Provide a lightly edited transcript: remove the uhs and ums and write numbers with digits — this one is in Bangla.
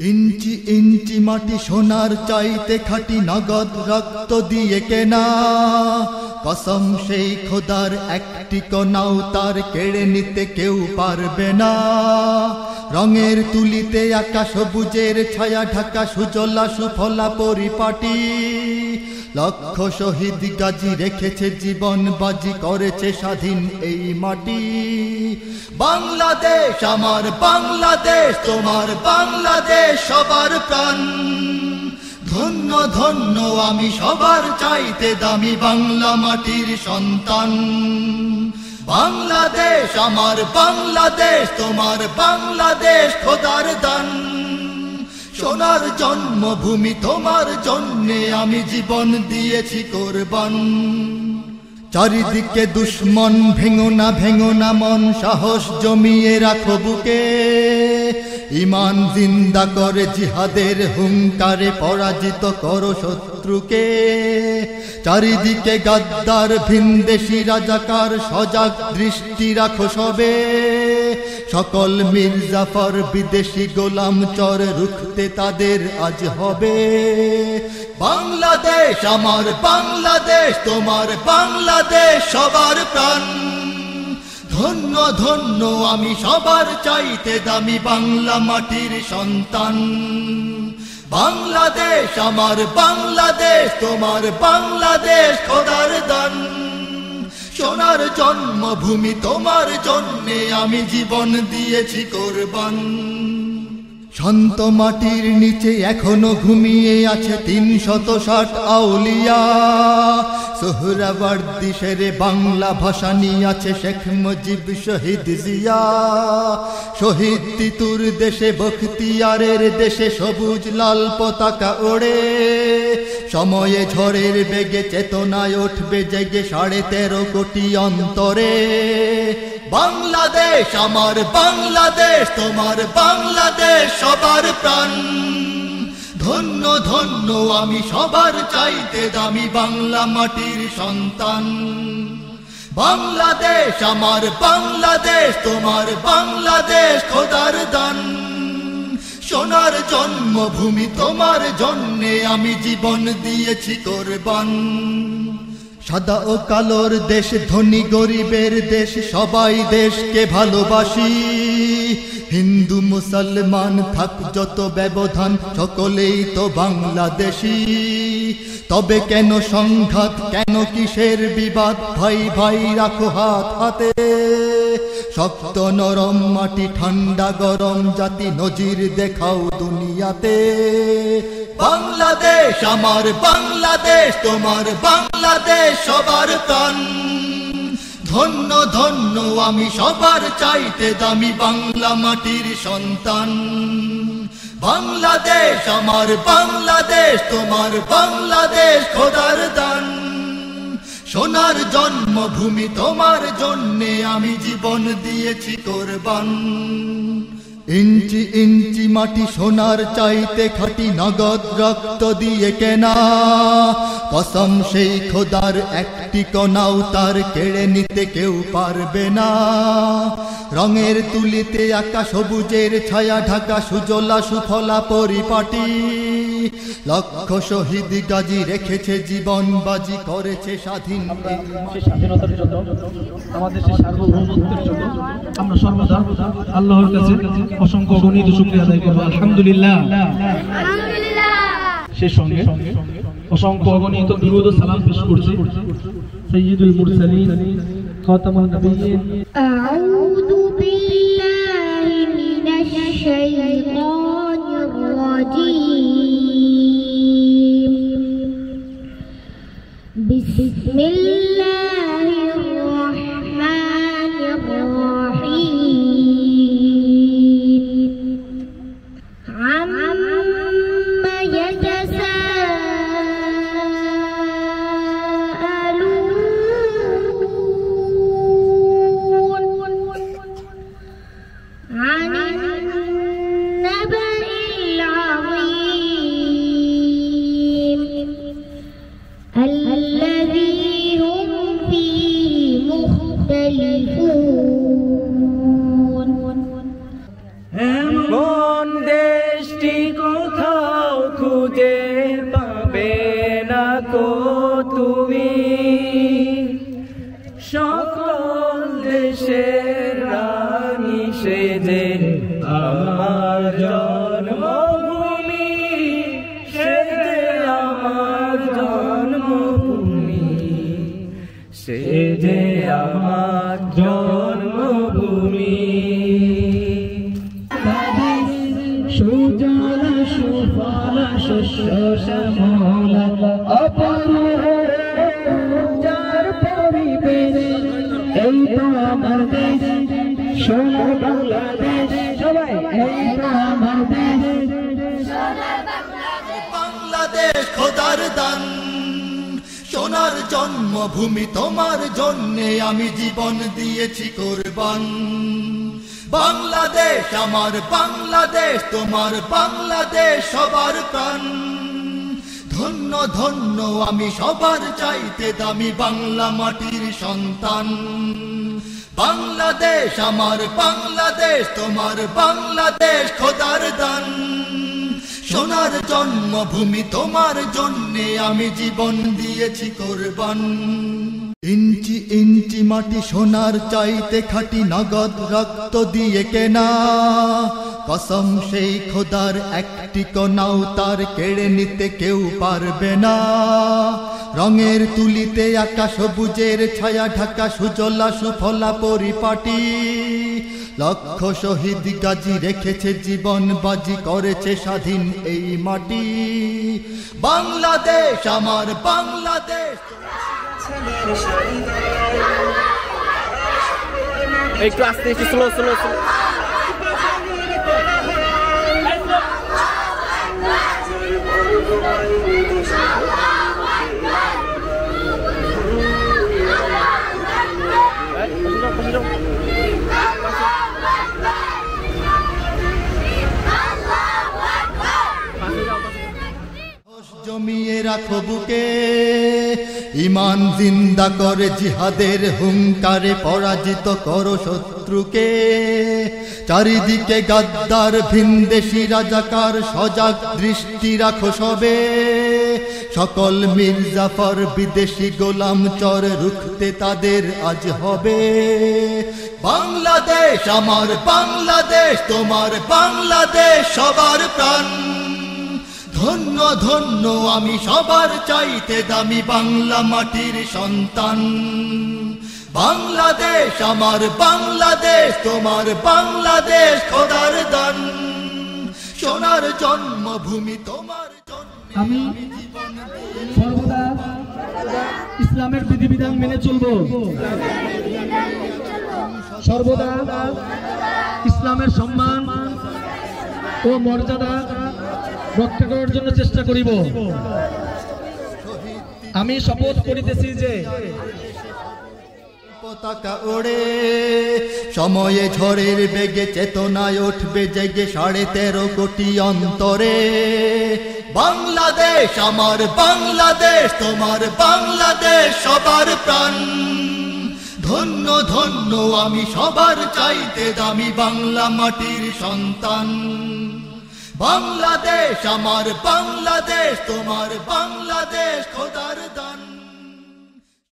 ইঞ্চি ইঞ্চি মাটি সোনার চাইতে খাঁটি নগদ রক্ত দিয়ে কেনা, কসম সেই খোদার একটি কণাও তার কেড়ে নিতে কেউ পারবে না। রঙের তুলিতে আঁকা সবুজের ছায়া ঢাকা সুজলা সুফলা পরিপাটি, লক্ষ শহীদ গাজী রেখেছে জীবন বাজি, করেছে স্বাধীন এই মাটি। বাংলাদেশ আমার বাংলাদেশ, তোমার বাংলাদেশ সবার প্রাণ। ধন্য ধন্য আমি সবার চাইতে দামি বাংলা মাটির সন্তান। বাংলাদেশ আমার বাংলাদেশ, তোমার বাংলাদেশ খোদার দান। সোনার জন্মভূমি তোমার জন্যে আমি জীবন দিয়েছি কোরবান। চারিদিকে দুশ্মন, ভেঙো না মন, সাহস জমিয়ে রাখো বুকে। ঈমান জিন্দা করে জিহাদের হুঙ্কারে পরাজিত করো শত্রুকে। চারিদিকে গাদ্দার ভিনদেশী রাজাকার, সজাগ দৃষ্টি রাখো সবে। সকল মির্জাফর বিদেশি গোলাম চর, রুখতে তাদের আজ হবে। বাংলাদেশ আমার বাংলাদেশ, তোমার বাংলাদেশ সবার প্রাণ। ধন্য ধন্য আমি সবার চাইতে দামি বাংলা মাটির সন্তান। বাংলাদেশ আমার বাংলাদেশ, তোমার বাংলাদেশ খোদার দান। সোনার জন্মভূমি তোমার জন্যে আমি জীবন দিয়েছি কোরবান। শান্ত মাটির নিচে এখনো ঘুমিয়ে আছে ৩৬০ আউলিয়া। সোহরাওয়ার্দী শেরে বাংলা ভাষা নিয়ে আছে শেখ মুজিব, শহীদ জিয়া। শহীদ তিতুর দেশে বখতিয়ারের দেশে সবুজ লাল পতাকা ওড়ে। সময়ে ঝড়ের বেগে চেতনায় উঠবে জেগে ১৩.৫ কোটি অন্তরে। বাংলাদেশ আমার বাংলাদেশ, তোমার বাংলাদেশ সবার প্রাণ। ধন্য ধন্য আমি সবার চাইতে দামি বাংলা মাটির সন্তান। বাংলাদেশ আমার বাংলাদেশ, তোমার বাংলাদেশ খোদার দান। সোনার জন্মভূমি তোমার জন্যে আমি জীবন দিয়েছি কোরবান। সাদা ও কালোর দেশ, ধনী গরিবের দেশ, সবাই দেশকে ভালোবাসি। হিন্দু মুসলমান থাক যত ব্যবধান, সকলেই তো বাংলাদেশি। তবে কেন সংঘাত, কেন কিসের বিবাদ, ভাই ভাই রাখো হাত হাতে। শক্ত নরম মাটি, ঠান্ডা গরম জাতি, নজির দেখাও দুনিয়াতে। বাংলাদেশ আমার বাংলাদেশ, তোমার বাংলাদেশ সবার প্রাণ। ধন্য ধন্য আমি সবার চাইতে দামি বাংলা মাটির সন্তান। বাংলাদেশ আমার বাংলাদেশ, তোমার বাংলাদেশ খোদার দান। সোনার জন্মভূমি তোমার জন্যে আমি জীবন দিয়েছি কোরবান। ইঞ্চি ইঞ্চি মাটি সোনার চাইতে খাঁটি নগদ রক্ত দিয়ে কেনা, কসম সেই খোদার একটি কণাও তার কেড়ে নিতে কেউ পারবে না। রঙের তুলিতে আঁকা সবুজের ছায়া ঢাকা সুজলা সুফলা পরিপাটি, লক্ষ শহীদ গাজী রেখেছে জীবন বাজি, করেছে স্বাধীন। স্বাধীনতার জন্য, আমাদের সেই সার্বভৌমত্বের জন্য আমরা সর্বদা আল্লাহর কাছে অসংখ্য অগণিত শুকরিয়া আদায় করব। আলহামদুলিল্লাহ। সেই সঙ্গে অসংখ্য অগণিত দুরূদ ও সালাম পেশ করছি সাইয়্যিদুল মুরসালিন খাতামুন নবিয়্যিন। আউযু বিল্লাহি মিনাশ শাইতানির রাজীম। বিসমিল্লাহির রাহমানির রাহিম। এমন দেশটি জন্মভূমি, সে যে আমার জন্মভূমি, সে যে আমার জন্মভূমি। সুজল সুফল শস্য শ্যামল অপরূপ যার পরিবেশ, এই তো আমার দেশ, সোনা বাংলাদেশ, সবাই এই তো আমার দেশ। বাংলাদেশ খোদার দান, সোনার জন্মভূমি, তোমার জন্যে আমি জীবন দিয়েছি কোরবান। বাংলাদেশ আমার বাংলাদেশ, তোমার বাংলাদেশ সবার প্রাণ। ধন্য ধন্য আমি সবার চাইতে দামি বাংলা মাটির সন্তান। বাংলাদেশ আমার বাংলাদেশ, তোমার বাংলাদেশ খোদার দান। সোনার জন্মভূমি, তোমার জন্যে আমি জীবন দিয়েছি কোরবান। ইঞ্চি ইঞ্চি মাটি সোনার চাইতে খাঁটি, নগদ রক্ত দিয়ে কেনা। কসম সেই খোদার একটি কণাও তার কেড়ে নিতে কেউ পারবে না। রঙের তুলিতে আঁকা সবুজের ছায়া ঢাকা সুজলা সুফলা পরিপাটি। লক্ষ শহীদ গাজী রেখেছে জীবন বাজি, করেছে স্বাধীন এই মাটি। বাংলাদেশ আমার বাংলাদেশ। একটু আস্তে, একটু স্লো স্লো স্লো। জমিয়ে রাখো বুকে, ইমান জিন্দা করে জিহাদের হুঙ্কারে পরাজিত করো শত্রুকে। চারিদিকে গাদ্দার ভিনদেশি রাজাকার, সজাগ দৃষ্টি রাখো সবে। সকল মির্জাফর বিদেশি গোলাম চর, রুখতে তাদের আজ হবে। বাংলাদেশ আমার বাংলাদেশ, তোমার বাংলাদেশ সবার প্রাণ। ধন্য ধন্য আমি সবার চাইতে দামি বাংলা মাটির সন্তান। বাংলাদেশ আমার বাংলাদেশ, তোমার বাংলাদেশ খোদার দান। সোনার জন্মভূমি, তোমার আমি সর্বদা ইসলামের বিধিবিধান মেনে চলবো, সর্বদা ইসলামের সম্মান ও মর্যাদা রক্ষা করার জন্য চেষ্টা করিব। আমি শপথ করিতেছি যে পতাকা ওড়ে সময়ে ঝড়ের বেগে, চেতনায় উঠবে জেগে 13.5 কোটি অন্তরে। বাংলাদেশ আমার বাংলাদেশ, তোমার বাংলাদেশ সবার প্রাণ। ধন্য ধন্য আমি সবার চাইতে দামি বাংলা মাটির সন্তান। বাংলাদেশ আমার বাংলাদেশ, তোমার বাংলাদেশ খোদার দান।